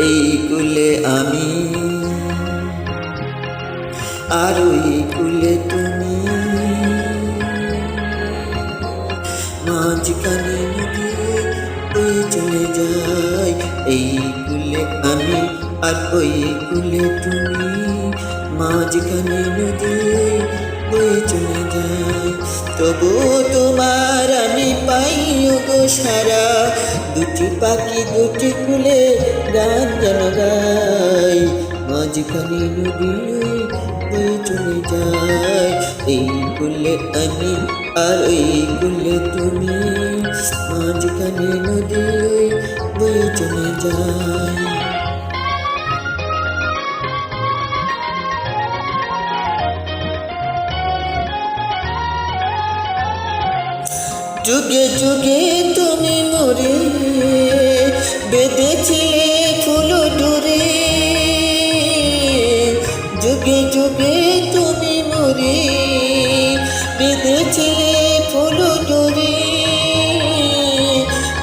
এই কুলে আমি আর ওই কুলে তুমি, মাঝখানে নদী বয়ে চলে যায়। এই কুলে আমি আর ওই কুলে তুমি, মাঝখানে নদী বয়ে চলে যায়। তবু তোমার আমি পাই গো সারা, দুটি পাখি দুটি কুলে গান যেন গায়। মাঝখানে নদী বয়ে চলে যায়। এই কুলে আমি আর ওই কুলে তুমি, মাঝখানে নদী বয়ে চলে যায়। যুগে যুগে তুমি মোরে বেঁধেছিলে ফুল ডোরে, যুগে যুগে তুমি মোরে বেঁধেছিলে ফুল ডোরে।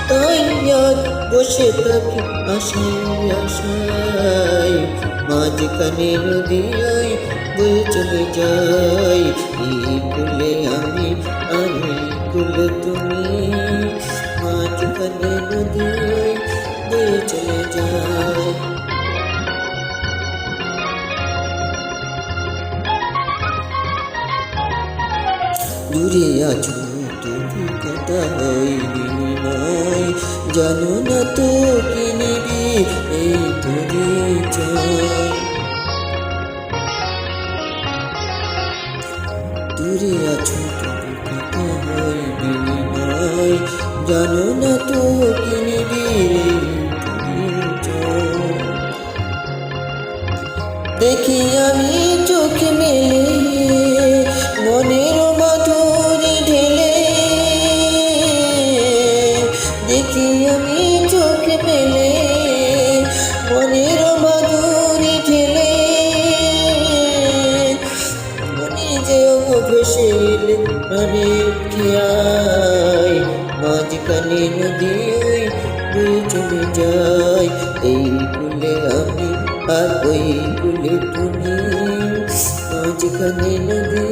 তাই আজ বসে থাকি আশায় আশায়, মাঝখানে নদী বয়ে চলে যায়। এই কুলে আমি আর ওই কুলে তুমি, মাঝখানে নদী বয়ে চলে যায়। দূরে আছো তুমি কথা হয় বিনিময়, জানো না তো কি নিবি এই পরিচয়। দূরে আছো তুমি কথা হয় বিনিময়, জানো না তো কি নিবি এই পরিচয়। দেখি আমি চোখ মেলে মনের মাধুরী ঢেলে, দেখি আমি চোখ মেলে মনের মাধুরী ঢেলে। মনে যে ভেসে এলে প্রাণের খেয়ায়, মাঝখানে নদী বয়ে চলে যায়। এই কুলে আমি আর ওই কুলে তুমি, মাঝখানে নদী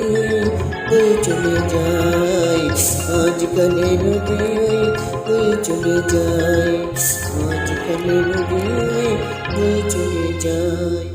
বয়ে চলে যায়। মাঝখানে নদী বয়ে চলে যায়। মাঝখানে নদী বয়ে চলে যায়।